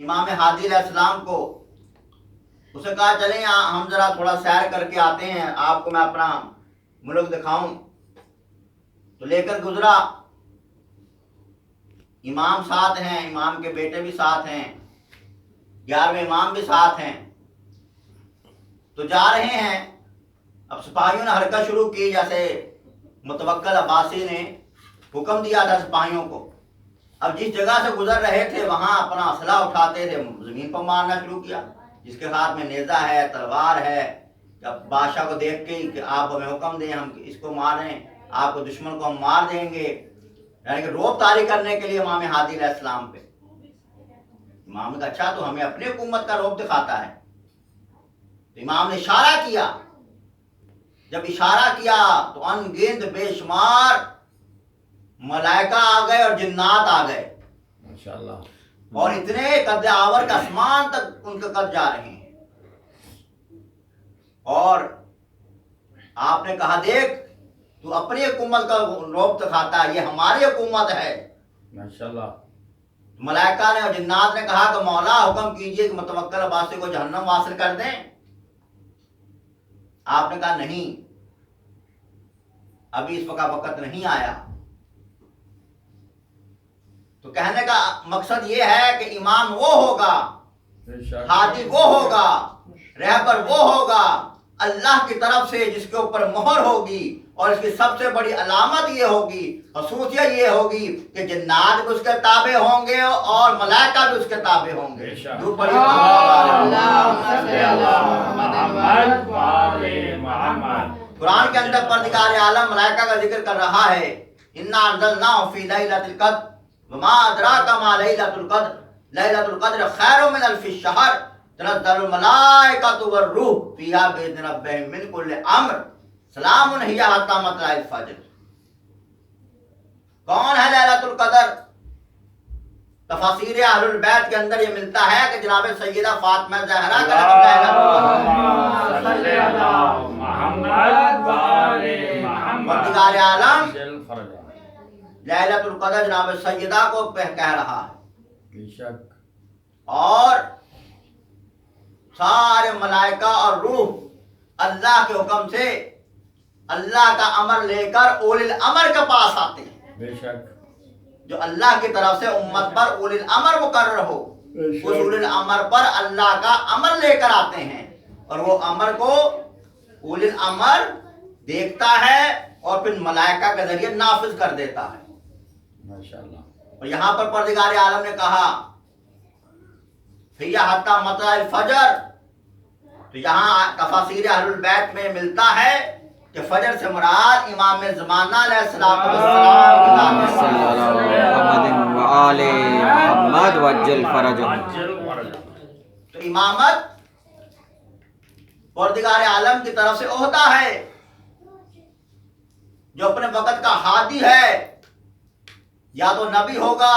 امام ہادی علیہ السلام کو، اسے کہا چلیں ہم ذرا تھوڑا سیر کر کے آتے ہیں، آپ کو میں اپنا ملک دکھاؤں. تو لے کر گزرا. امام ساتھ ہیں، امام کے بیٹے بھی ساتھ ہیں، 11ویں امام بھی ساتھ ہیں. تو جا رہے ہیں. اب سپاہیوں نے حرکت شروع کی، جیسے متوکل عباسی نے حکم دیا تھا سپاہیوں کو. اب جس جگہ سے گزر رہے تھے وہاں اپنا اسلحہ اٹھاتے تھے، زمین پر مارنا شروع کیا. جس کے ہاتھ میں نیزہ ہے، تلوار ہے، اب بادشاہ کو دیکھ کے کہ آپ ہمیں حکم دیں ہم اس کو ماریں، آپ کو دشمن کو ہم مار دیں گے. یعنی کہ روب طاری کرنے کے لیے امام ہادی علیہ السلام پہ. امام نے کہا اچھا تو ہمیں اپنی حکومت کا روب دکھاتا ہے. تو امام نے اشارہ کیا. جب اشارہ کیا تو ان گنت بے شمار ملائکہ آ گئے اور جنات آ گئے، ماشاءاللہ، اور اتنے قد آور کا آسمان تک ان کے قد جا رہے ہیں. اور آپ نے کہا دیکھ تو اپنی حکومت کا روب دکھاتا ہے، یہ ہماری حکومت ہے. ماشاءاللہ. ملائکہ نے اور جنات نے کہا کہ مولا حکم کیجئے کہ متوکل عباسی کو جہنم واصل کر دیں. آپ نے کہا نہیں، ابھی اس وقت نہیں آیا. تو کہنے کا مقصد یہ ہے کہ امام وہ ہوگا، ہادی وہ ہوگا، رہبر وہ ہوگا اللہ کی طرف سے جس کے اوپر مہر ہوگی. اور اس کی سب سے بڑی علامت یہ ہوگی، خصوصیت یہ ہوگی کہ جنات بھی اس کے تابع ہوں گے اور ملائکہ بھی اس کے تابع ہوں گے. درود پڑھیے قرآن کے اندر پروردگار عالم ملائکہ کا ذکر کر رہا ہے. انا انزلناہ فی لیلۃ القدر وما ادراک ما لیلۃ القدر لیلۃ القدر خیر من الف الشہر تنزل الملائکۃ والروح فیہا باذن ربہم من کل امر سلام ہی حتی مطلع الفجر. کون ہے لیلۃ القدر؟ تفاسیر اہل البیت کے اندر یہ ملتا ہے کہ جناب سیدہ فاطمہ زہرا کا نام پروردگار عالم لیلۃ القدر جناب سیدہ کو کہہ رہا ہے. بے شک. اور سارے ملائکہ اور روح اللہ کے حکم سے اللہ کا امر لے کر اولی الامر کے پاس آتے ہیں. بے شک. جو اللہ کی طرف سے امت پر اولی الامر مقرر ہو، اس اولی الامر پر اللہ کا امر لے کر آتے ہیں، اور وہ امر کو اولی الامر دیکھتا ہے اور پھر ملائکہ کے ذریعے نافذ کر دیتا ہے. ماشاءاللہ. اور یہاں پر پروردگار عالم نے کہا فی حتی مطلع الفجر. تو یہاں تفاسیر اہل البیت میں ملتا ہے کہ فجر سے مراد امام زمانہ علیہ السلام صلی اللہ محمد و آل محمد وجل فرجہ. تو امامت پروردگار عالم کی طرف سے عہدہ ہے. جو اپنے وقت کا ہادی ہے، یا تو نبی ہوگا،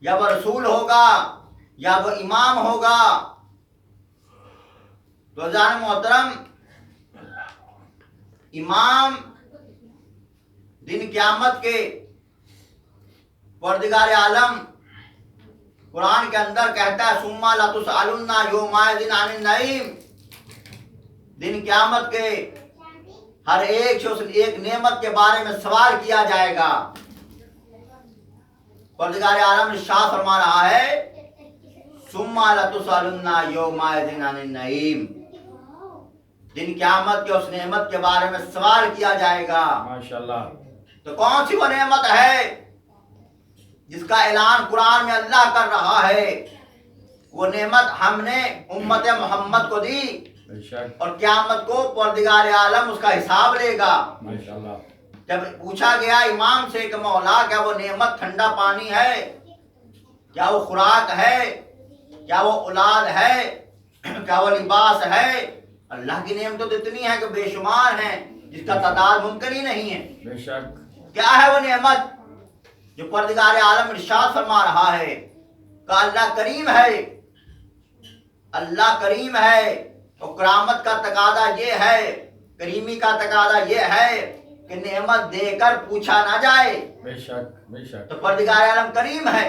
یا وہ رسول ہوگا، یا وہ امام ہوگا. تو عزیزان محترم، امام دن قیامت کے پروردگار عالم قرآن کے اندر کہتا ہے ثم لتسألن یومئذ عن النعیم. دن قیامت کے ہر ایک سے اس ایک نعمت کے بارے میں سوال کیا جائے گا. پروردگار عالم ارشاد فرما رہا ہے ثم لتسألن یومئذ عن النعیم. دن قیامت کے اس نعمت کے بارے میں سوال کیا جائے گا. ماشاءاللہ. تو کون سی وہ نعمت ہے جس کا اعلان قرآن میں اللہ کر رہا ہے؟ وہ نعمت ہم نے امت محمد کو دی، بے شک. اور قیامت کو پروردگار عالم اس کا حساب لے گا. ماشاءاللہ. جب پوچھا گیا امام سے کہ مولا کیا وہ نعمت ٹھنڈا پانی ہے، کیا وہ خوراک ہے، کیا وہ اولاد ہے، کیا وہ لباس ہے؟ اللہ کی نعمتیں تو اتنی ہیں کہ بے شمار ہیں، جس کا تعداد ممکن ہی نہیں ہے. بے شک. کیا ہے وہ نعمت جو پروردگار عالم ارشاد فرما رہا ہے کہ اللہ کریم ہے، اللہ کریم ہے. اور کرامت کا تقاضا یہ ہے، کریمی کا تقاضا یہ ہے کہ نعمت دے کر پوچھا نہ جائے. بے شک. بے شک. تو پروردگار عالم کریم ہے.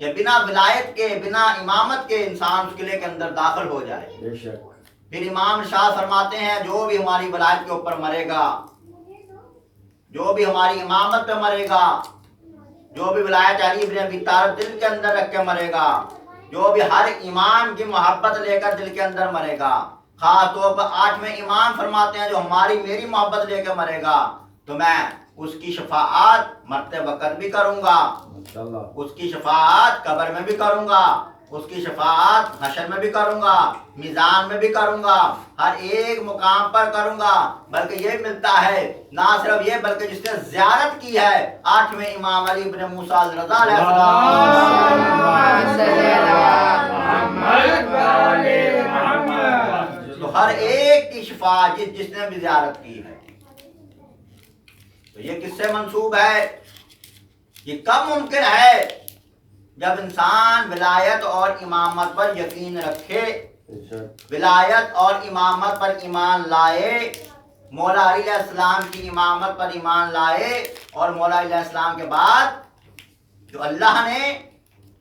کہ بنا ولایت کے بنا امامت کے انسان اس قلعے کے اندر داخل ہو جائے۔ بے شک پھر امام ارشاد فرماتے ہیں جو بھی ہماری ولایت کے اوپر مرے گا، جو بھی ہماری امامت پہ مرے گا، جو بھی ولایت علی بن ابی طالب دل کے اندر رکھ کے مرے گا، جو بھی ہر امام کی محبت لے کر دل کے اندر مرے گا، خاص طور پر 8ویں امام فرماتے ہیں جو میری محبت لے کے مرے گا تو میں اس کی شفاعت مرتے وقت بھی کروں گا، ماشاءاللہ اس کی شفاعت قبر میں بھی کروں گا، اس کی شفاعت حشر میں بھی کروں گا، میزان میں بھی کروں گا، ہر ایک مقام پر کروں گا۔ بلکہ یہ ملتا ہے نہ صرف یہ بلکہ جس نے زیارت کی ہے 8ویں امام علی بن موسیٰ الرضا علیہ السلام، تو ہر ایک کی شفاعت جس نے بھی زیارت کی ہے۔ تو یہ کس سے منسوب ہے؟ یہ کب ممکن ہے؟ جب انسان ولایت اور امامت پر یقین رکھے، بے شک ولایت اور امامت پر ایمان لائے، مولا علی علیہ السلام کی امامت پر ایمان لائے، اور مولا علی علیہ السلام کے بعد جو اللہ نے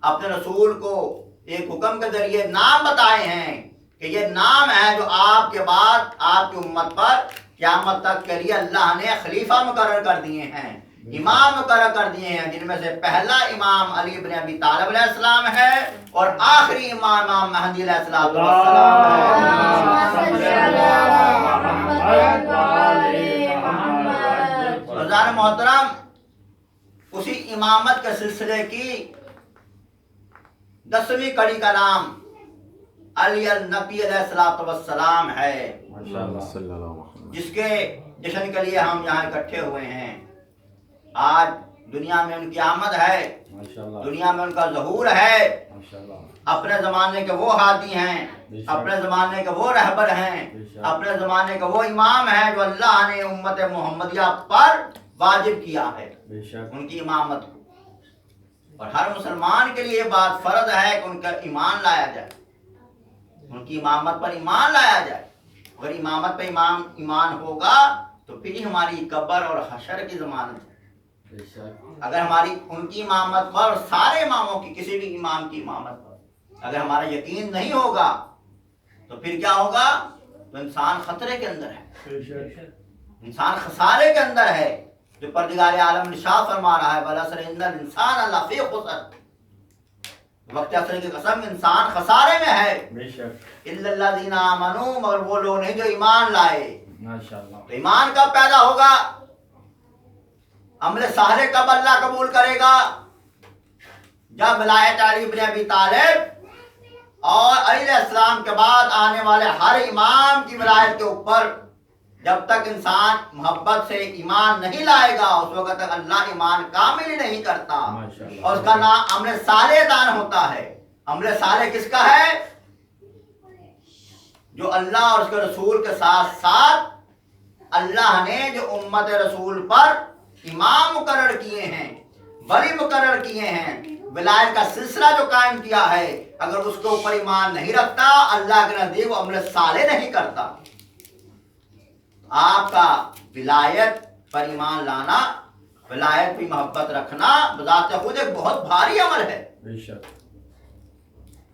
اپنے رسول کو ایک حکم کے ذریعے نام بتائے ہیں کہ یہ نام ہے جو آپ کے بعد آپ کی امت پر قیامت تک کے لیے اللہ نے خلیفہ مقرر کر دیے ہیں، امام مقرر کر دیے ہیں، جن میں سے پہلا امام علی بن ابی طالب علیہ السلام ہے اور آخری امام مہدی علیہ السلام ہے۔ رضوان محترم، اسی امامت کے سلسلے کی 10ویں کڑی کا نام علی النبی علیہ السلام ہے، ماشاءاللہ جس کے جشن کے لیے ہم یہاں اکٹھے ہوئے ہیں۔ آج دنیا میں ان کی آمد ہے، ماشاءاللہ دنیا میں ان کا ظہور ہے۔ ماشاءاللہ اپنے زمانے کے وہ ہادی ہیں، اپنے زمانے کے وہ رہبر ہیں، اپنے زمانے کے وہ امام ہیں جو اللہ نے امت محمدیہ پر واجب کیا ہے بے شک ان کی امامت کو، اور ہر مسلمان کے لیے یہ بات فرض ہے کہ ان کا ایمان لایا جائے، ان کی امامت پر ایمان لایا جائے۔ اگر امامت پہ ایمان ہوگا تو پھر ہی ہماری قبر اور حشر کی ضمانت ہے۔ بے شک اگر ہماری ان کی امامت پر اور سارے اماموں کی کسی بھی امام کی امامت پر اگر ہمارا یقین نہیں ہوگا تو پھر کیا ہوگا؟ تو انسان خطرے کے اندر ہے، بے شک انسان خسارے کے اندر ہے، جو پروردگار عالم ارشاد فرما رہا ہے وَالْعَصْرِ إِنَّ الْإِنسَانَ لَفِي خُسْرٍ، وقت عصر کی قسم انسان خسارے میں ہے، بے شک إِلَّا الَّذِينَ آمَنُوا، مگر وہ لوگ نہیں جو ایمان لائے۔ ماشاءاللہ تو ایمان کب پیدا ہوگا؟ عمل صالح کب اللہ قبول کرے گا؟ جب ولایت علی بن ابی طالب اور علی علیہ السلام کے بعد آنے والے ہر امام کی ولایت کے اوپر جب تک انسان محبت سے ایمان نہیں لائے گا اس وقت تک اللہ ایمان کامل ہی نہیں کرتا، ماشاءاللہ اور اس کا نام عمل صالح دان ہوتا ہے۔ عمل صالح کس کا ہے؟ جو اللہ اور اس کے رسول کے ساتھ ساتھ اللہ نے جو امت رسول پر امام مقرر کیے ہیں، ولی مقرر کیے ہیں، ولایت کا سلسلہ جو قائم کیا ہے، اگر اس کے اوپر ایمان نہیں رکھتا اللہ کے نزدیک وہ عمل صالح نہیں کرتا۔ آپ کا ولایت پر ایمان لانا، ولایت کی محبت رکھنا بذات خود ایک بہت بھاری عمل ہے، بے شک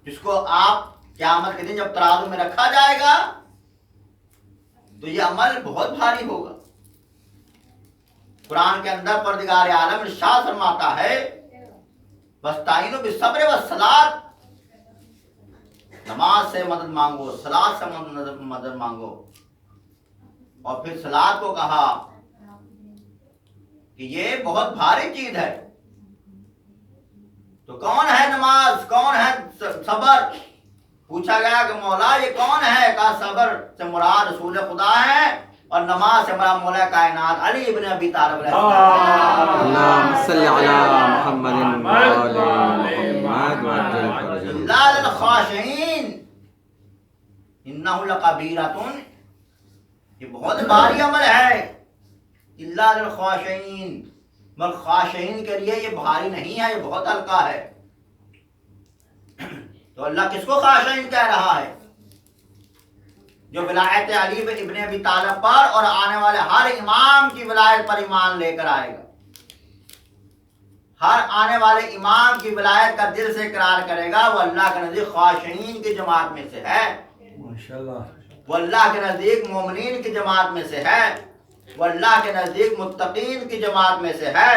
جس کو آپ قیامت کے دن جب ترازو میں رکھا جائے گا تو یہ عمل بہت بھاری ہوگا۔ قرآن کے اندر پروردگار عالم ارشاد فرماتا ہے وَاسْتَعِینُوا بِالصَّبْرِ وَالصَّلَاةِ، نماز سے مدد مانگو، صلاۃ سے مدد مانگو، اور پھر صلاۃ کو کہا کہ یہ بہت بھاری چیز ہے۔ تو کون ہے نماز، کون ہے صبر؟ پوچھا گیا کہ مولا یہ کون ہے؟ کہا صبر سے مراد رسول خدا ہے اور نماز سے مراد مولا کائنات علی بن ابی طالب علیہ السلام۔ اللهم صل على محمد وآل محمد وعجل فرجهم إلا للخاشعين إنه لكبيرة، یہ بہت بھاری عمل ہے۔ الا للخاشعين، مگر خاشعین کے لیے یہ بھاری نہیں ہے، یہ بہت ہلکا ہے۔ تو اللہ کس کو خاشعین کہہ رہا ہے؟ جو ولایت علی ابن ابی طالب پر اور آنے والے ہر امام کی ولایت پر ایمان لے کر آئے گا، ہر آنے والے امام کی ولایت کا دل سے اقرار کرے گا وہ اللہ کے نزدیک خاشعین کی جماعت میں سے ہے، ماشاءاللہ وہ اللہ کے نزدیک مومنین کی جماعت میں سے ہے، وہ اللہ کے نزدیک متقین کی جماعت میں سے ہے،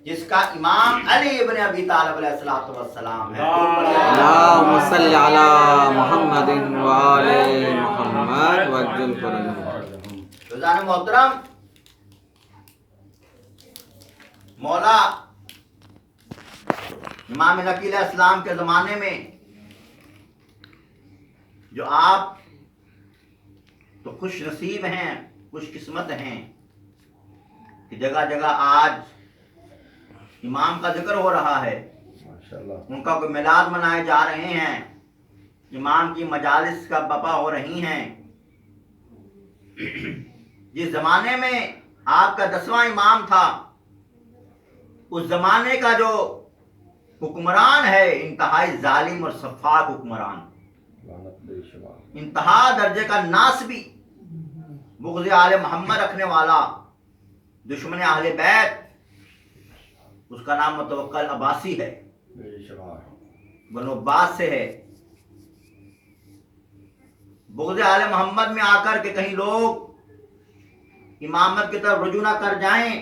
جس کا امام علی ابن ابی طالب علیہ السلام ہے۔ اللهم صل على محمد وآل محمد وعجل فرجهم۔ روزان محترم، مولا امام نقی علیہ السلام کے زمانے میں جو آپ تو خوش نصیب ہیں، خوش قسمت ہیں کہ جگہ جگہ آج امام کا ذکر ہو رہا ہے، ماشاءاللہ ان کا کوئی میلاد منائے جا رہے ہیں، امام کی مجالس کا بپا ہو رہی ہیں۔ جس زمانے میں آپ کا 10واں امام تھا، اس زمانے کا جو حکمران ہے انتہائی ظالم اور سفاک حکمران، لعنت بے شمار، انتہا درجے کا ناسبی، بغض آل محمد رکھنے والا، دشمن اہل بیت، اس کا نام متوکل عباسی ہے، بے شمار، بنو عباس سے ہے۔ بغض آل محمد میں آ کر کے کہیں لوگ امامت کی طرف رجوع نہ کر جائیں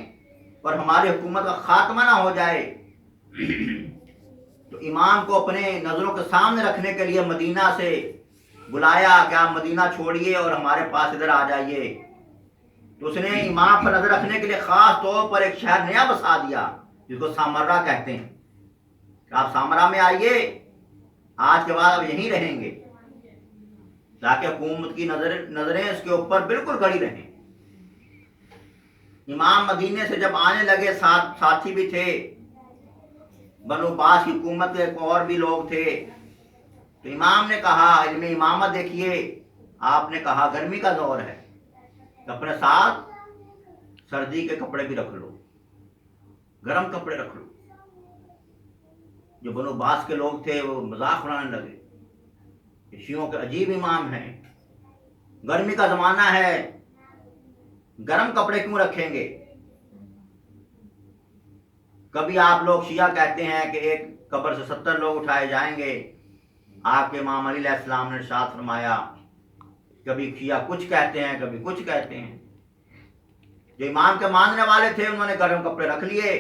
اور ہماری حکومت کا خاتمہ نہ ہو جائے، تو امام کو اپنے نظروں کے سامنے رکھنے کے لیے مدینہ سے بلایا کہ آپ مدینہ چھوڑیے اور ہمارے پاس ادھر آ جائیے۔ تو اس نے امام پر نظر رکھنے کے لیے خاص طور پر ایک شہر نیا بسا دیا جس کو سامرا کہتے ہیں کہ آپ سامرا میں آئیے، آج کے بعد آپ یہیں رہیں گے تاکہ حکومت کی نظریں اس کے اوپر بالکل کھڑی رہیں۔ امام مدینے سے جب آنے لگے، ساتھی بھی تھے، بنو عباس کی حکومت کے اور بھی لوگ تھے، تو امام نے کہا، علم امامت دیکھیے، آپ نے کہا گرمی کا دور ہے، اپنے ساتھ سردی کے کپڑے بھی رکھ لو، گرم کپڑے رکھ لو۔ جو بنو عباس کے لوگ تھے وہ مذاق اڑانے لگے کہ شیعوں کے عجیب امام ہیں، گرمی کا زمانہ ہے، گرم کپڑے کیوں رکھیں گے؟ کبھی آپ لوگ شیعہ کہتے ہیں کہ ایک قبر سے 70 لوگ اٹھائے جائیں گے، آپ کے امام علی علیہ السلام نے ارشاد فرمایا، کبھی شیعہ کچھ کہتے ہیں، کبھی کچھ کہتے ہیں۔ جو امام کے ماننے والے تھے انہوں نے گرم کپڑے رکھ لیے،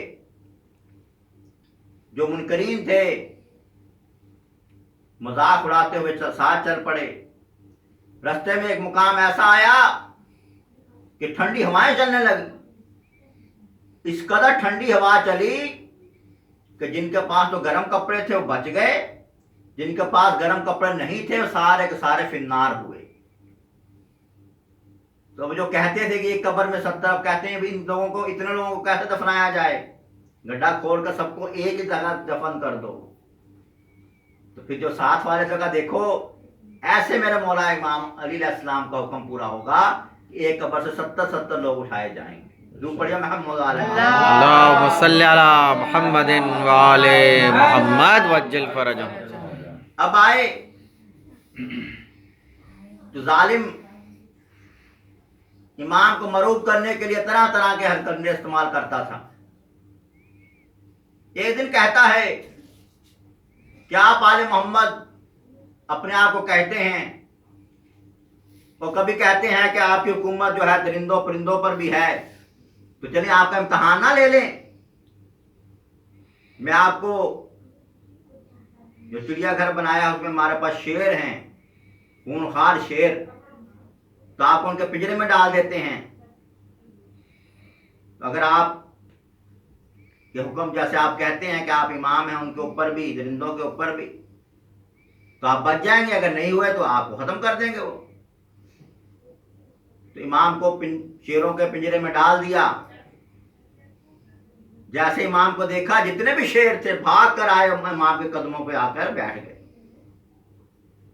جو منکرین تھے مذاق اڑاتے ہوئے ساتھ چل پڑے۔ رستے میں ایک مقام ایسا آیا کہ ٹھنڈی ہوائیں چلنے لگی، اس قدر ٹھنڈی ہوا چلی کہ جن کے پاس تو گرم کپڑے تھے وہ بچ گئے، جن کے پاس گرم کپڑے نہیں تھے وہ سارے کے سارے فی النار ہوئے۔ تو جو کہتے تھے کہ ایک قبر میں 70، کہتے ہیں ان لوگوں کو، اتنے لوگوں کو کیسے دفنایا جائے، گڈھا کھول کر سب کو ایک ہی جگہ دفن کر دو۔ تو پھر جو ساتھ والے جگہ دیکھو، ایسے میرے مولا امام علی علیہ السلام کا حکم پورا ہوگا کہ ایک قبر سے 70 لوگ اٹھائے جائیں گے۔ جو پڑھیا محمد اللهم صل على محمد وآل محمد وعجل فرجهم۔ اب آئے جو ظالم امام کو مروب کرنے کے لیے طرح طرح کے حرکتیں استعمال کرتا تھا۔ ایک دن کہتا ہے کہ آپ آل محمد اپنے آپ کو کہتے ہیں، اور کبھی کہتے ہیں کہ آپ کی حکومت جو ہے درندوں پرندوں پر بھی ہے، تو چلیے آپ کا امتحان نہ لے لیں، میں آپ کو جو چڑیا گھر بنایا اس میں ہمارے پاس شیر ہیں، خونخوار شیر، تو آپ ان کے پنجرے میں ڈال دیتے ہیں۔ اگر آپ کے حکم جیسے آپ کہتے ہیں کہ آپ امام ہیں، ان کے اوپر بھی، درندوں کے اوپر بھی، تو آپ بچ جائیں گے، اگر نہیں ہوئے تو آپ کو ختم کر دیں گے وہ۔ تو امام کو شیروں کے پنجرے میں ڈال دیا۔ جیسے امام کو دیکھا، جتنے بھی شیر تھے بھاگ کر آئے، امام کے قدموں پہ آ کر بیٹھ گئے۔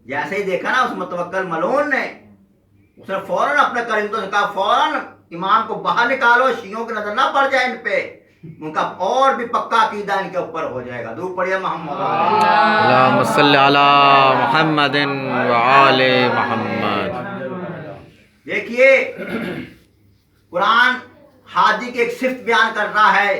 جیسے ہی دیکھا نا اس متوکل ملعون نے، اس نے فوراً اپنے کرندوں سے کہا فوراً امام کو باہر نکالو، شیعوں کی نظر نہ پڑ جائے ان پہ، ان کا اور بھی پکا عقیدہ ان کے اوپر ہو جائے گا۔ درود پڑھیے محمد۔ اللهم صل على محمد وآل محمد۔ دیکھیے قرآن ہادی کی ایک صفت بیان کر رہا ہے،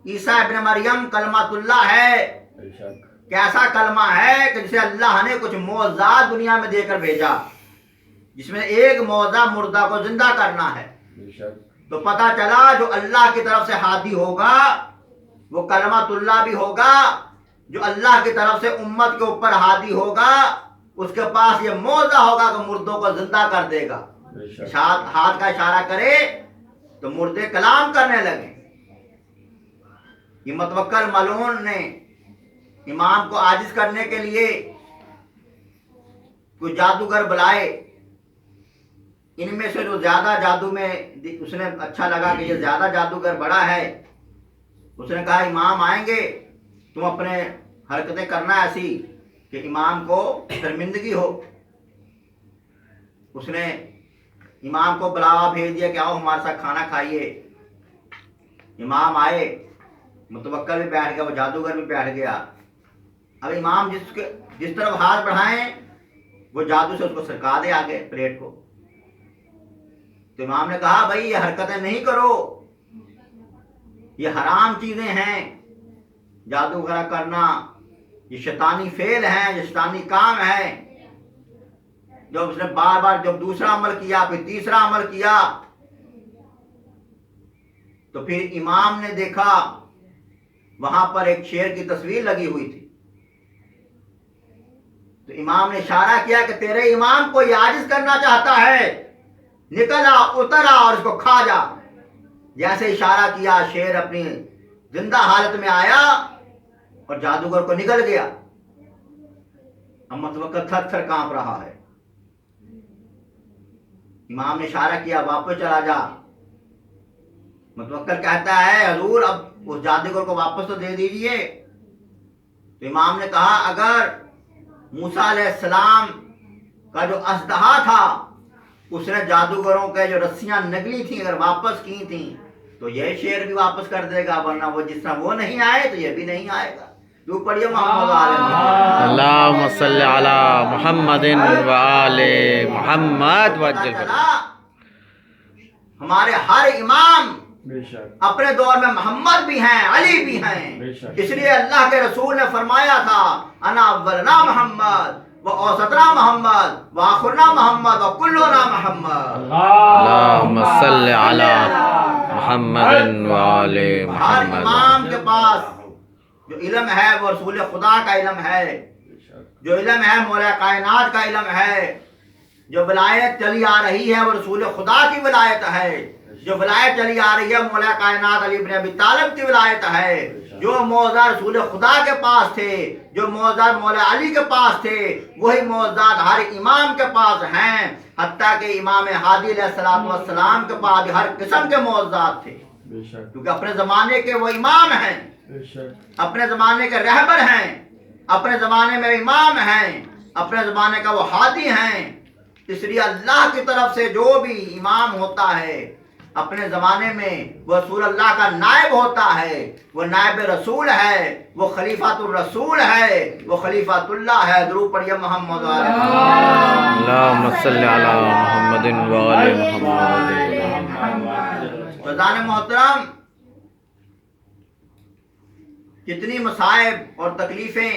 عیسیٰ ابن مریم کلمۃ ہے، بے شک کیسا کلمہ ہے کہ جسے اللہ نے کچھ معجزات دنیا میں دے کر بھیجا، جس میں ایک معجزہ مردہ کو زندہ کرنا ہے۔ بے شک تو پتہ چلا جو اللہ کی طرف سے ہادی ہوگا وہ کلمۃ اللہ بھی ہوگا، جو اللہ کی طرف سے امت کے اوپر ہادی ہوگا اس کے پاس یہ معجزہ ہوگا کہ مردوں کو زندہ کر دے گا۔ بے شک ہاتھ کا اشارہ کرے تو مردے کلام کرنے لگے۔ یہ متوکل ملعون نے امام کو عاجز کرنے کے لیے کوئی جادوگر بلائے، ان میں سے جو زیادہ جادو میں اس نے اچھا لگا کہ یہ زیادہ جادوگر بڑا ہے، اس نے کہا امام آئیں گے، تم اپنے حرکتیں کرنا ایسی کہ امام کو شرمندگی ہو۔ اس نے امام کو بلاوا بھیج دیا کہ آؤ ہمارے ساتھ کھانا کھائیے۔ امام آئے، متوکل بھی بیٹھ گیا، وہ جادوگر بھی بیٹھ گیا۔ اب امام جس طرف ہاتھ بڑھائیں وہ جادو سے اس کو سرکا دے آگے پلیٹ کو۔ تو امام نے کہا بھائی یہ حرکتیں نہیں کرو، یہ حرام چیزیں ہیں، جادو وغیرہ کرنا یہ شیطانی فعل ہے، یہ شیطانی کام ہے۔ جب اس نے بار بار جب دوسرا عمل کیا پھر تیسرا عمل کیا تو پھر امام نے دیکھا وہاں پر ایک شیر کی تصویر لگی ہوئی تھی۔ تو امام نے اشارہ کیا کہ تیرے امام کو یہ عاجز کرنا چاہتا ہے، نکلا اترا اور اس کو کھا جا۔ جیسے اشارہ کیا شیر اپنی زندہ حالت میں آیا اور جادوگر کو نگل گیا۔ اب متوکل تھر تھر کانپ رہا ہے۔ امام نے اشارہ کیا واپس چلا جا۔ متوکل کہتا ہے حضور اب اس جادوگر کو واپس تو دے دیجئے۔ تو امام نے کہا اگر موسیٰ علیہ السلام کا جو اژدہا تھا اس نے جادوگروں کے جو رسیاں نگلی تھیں اگر واپس کی تھیں تو یہ شیر بھی واپس کر دے گا، ورنہ وہ جس طرح وہ نہیں آئے تو یہ بھی نہیں آئے گا۔ جو پڑھیے محمد آل محمد، اللہم صلی علی محمد و آل محمد وجل۔ ہمارے ہر امام بے شک اپنے دور میں محمد بھی ہیں، علی بھی ہیں، بے شک اس لیے اللہ کے رسول نے فرمایا تھا انا اولنا محمد و اوسطنا محمد و آخرنا محمد و کلنا محمد۔ اللہم صلی علی محمد و آل ہر محمد۔ امام کے پاس جو علم ہے وہ رسول خدا کا علم ہے، بے شک جو علم ہے مولا کائنات کا علم ہے، جو ولایت چلی آ رہی ہے وہ رسول خدا کی ولایت ہے، جو ولایت چلی آ رہی ہے مولا کائنات علی بن ابی طالب کی ولایت ہے، جو معجزات رسول خدا کے پاس تھے، جو معجزات مولا علی کے پاس تھے، وہی معجزات ہر امام کے پاس ہیں، حتیٰ کہ امام ہادی علیہ السلام کے پاس بھی ہر قسم کے معجزات تھے، بے شک کیونکہ اپنے زمانے کے وہ امام ہیں، بے شک اپنے زمانے کے رہبر ہیں، اپنے زمانے میں امام ہیں، اپنے زمانے کا وہ ہادی ہیں۔ اس لیے اللہ کی طرف سے جو بھی امام ہوتا ہے اپنے زمانے میں وہ رسول اللہ کا نائب ہوتا ہے، وہ نائب رسول ہے، وہ خلیفۃ الرسول ہے، وہ خلیفۃ اللہ ہے۔ درود پڑھیے محمد و آل محمد۔ اللہم صلی علی محمد و آل محمد۔ فضان محترم، کتنی مصائب اور تکلیفیں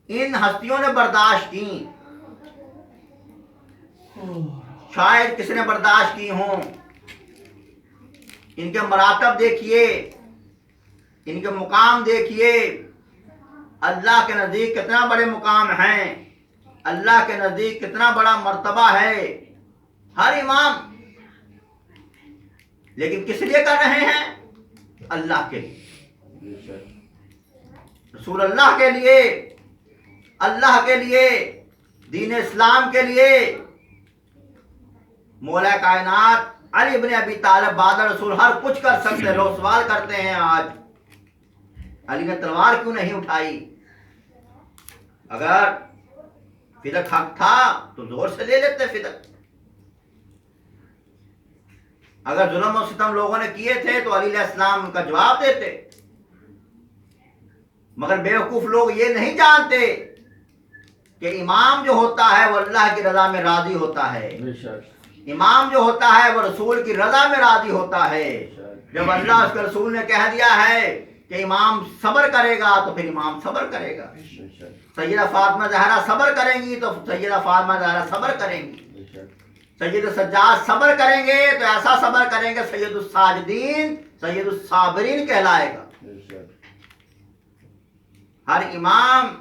ان ہستیوں نے برداشت کی، شاید کس نے برداشت کی ہوں۔ ان کے مراتب دیکھیے، ان کے مقام دیکھیے، اللہ کے نزدیک کتنا بڑے مقام ہیں، اللہ کے نزدیک کتنا بڑا مرتبہ ہے ہر امام، لیکن کس لیے کر رہے ہیں؟ اللہ کے لیے، بے شک رسول اللہ کے لیے، اللہ کے لیے، دین اسلام کے لیے۔ مولا کائنات علی بن ابی طالب بعد رسول ہر کچھ کر سکتے، لوگ سوال کرتے ہیں آج علی نے تلوار کیوں نہیں اٹھائی؟ اگر فدق حق تھا تو زور سے لے لیتے فدق، اگر ظلم و ستم لوگوں نے کیے تھے تو علی علیہ السلام کا جواب دیتے، مگر بیوقوف لوگ یہ نہیں جانتے کہ امام جو ہوتا ہے وہ اللہ کی رضا میں راضی ہوتا ہے، بے شک امام جو ہوتا ہے وہ رسول کی رضا میں راضی ہوتا ہے. جب اللہ اس کے رسول نے کہہ دیا ہے کہ امام صبر کرے گا تو پھر امام صبر کرے گا. سیدہ فاطمہ زہرا صبر کریں گی تو سیدہ فاطمہ زہرا صبر کریں گی. سید سجاد صبر کریں گے تو ایسا صبر کریں گے سید الساجدین سید الصابرین کہلائے گا. ہر امام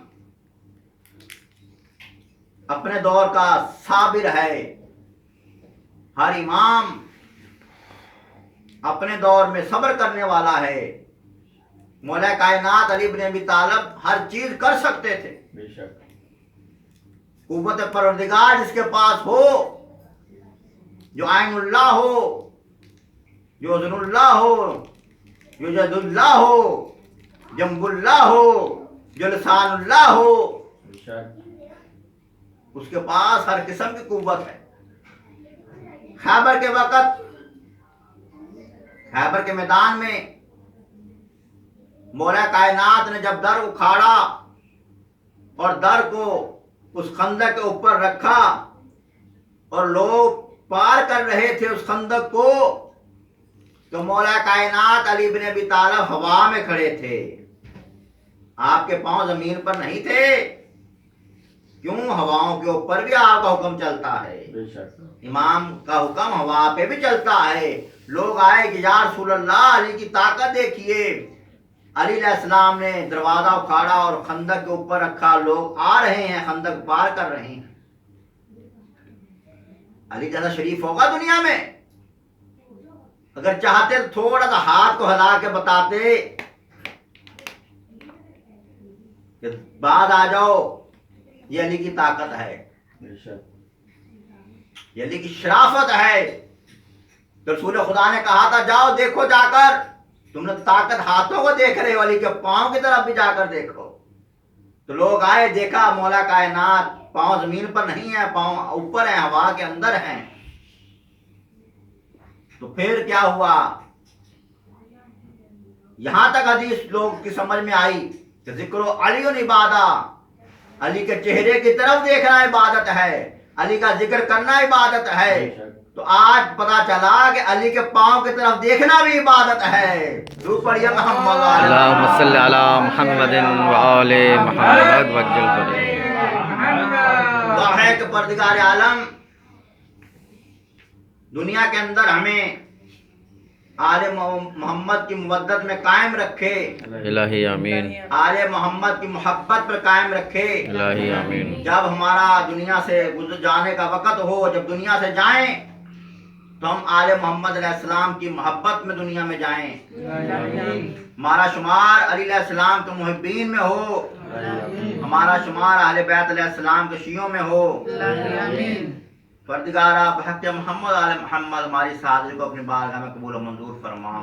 اپنے دور کا صابر ہے. ہر امام اپنے دور میں صبر کرنے والا ہے. مولا کائنات علی بن ابی طالب ہر چیز کر سکتے تھے. قوت پروردگار جس کے پاس ہو، جو عین اللہ ہو، جو ذن اللہ ہو، جو جد اللہ ہو، جنب اللہ ہو، جو لسان اللہ ہو، اس کے پاس ہر قسم کی قوت ہے. خیبر کے وقت خیبر کے میدان میں مولا کائنات نے جب در اکھاڑا اور در کو اس خندق کے اوپر رکھا اور لوگ پار کر رہے تھے اس خندق کو، تو مولا کائنات علی بن ابی طالب ہوا میں کھڑے تھے. آپ کے پاؤں زمین پر نہیں تھے. کیوں؟ ہواؤں کے اوپر بھی آپ کا حکم چلتا ہے. امام کا حکم ہوا پہ بھی چلتا ہے. لوگ آئے کہ یا رسول اللہ علی کی طاقت دیکھیے. علی علیہ السلام نے دروازہ اکھاڑا اور خندق کے اوپر رکھا. لوگ آ رہے ہیں، خندق پار کر رہے ہیں. علی جیسا شریف ہوگا دنیا میں؟ اگر چاہتے تو تھوڑا سا ہاتھ کو ہلا کے بتاتے کہ بعد آ جاؤ، یہ علی کی طاقت ہے، یہ علی کی شرافت ہے. تو رسول خدا نے کہا تھا جاؤ دیکھو جا کر. تم نے طاقت ہاتھوں کو دیکھ رہے ہو، علی کے پاؤں کی طرف بھی جا کر دیکھو. تو لوگ آئے، دیکھا مولا کائنات پاؤں زمین پر نہیں ہے، پاؤں اوپر ہیں، ہوا کے اندر ہیں. تو پھر کیا ہوا؟ یہاں تک حدیث لوگ کی سمجھ میں آئی کہ ذکر علی عبادہ، علی کے چہرے کی طرف دیکھنا عبادت ہے، علی کا ذکر کرنا عبادت ہے. تو آج پتا چلا کہ علی کے پاؤں کی طرف دیکھنا بھی عبادت ہے. درود پڑھیے محمد اللہم صلی علی محمد و آل محمد وجل فرجہم. دعا ہے کہ پروردگار عالم دنیا کے اندر ہمیں آل محمد کی مودت میں قائم رکھے. الہی آمین. آل محمد کی محبت پر قائم رکھے. الہی آمین. جب ہمارا دنیا سے گزر جانے کا وقت ہو، جب دنیا سے جائیں تو ہم آل محمد علیہ السلام کی محبت میں دنیا میں جائیں. ہمارا شمار علی علیہ السلام کے محبین میں ہو، ہمارا شمار اہل بیت علیہ السلام کے شیعوں میں ہو. پروردگارا بحق محمد آل محمد ہماری حاضری کو اپنی بارگاہ میں قبول و منظور فرما.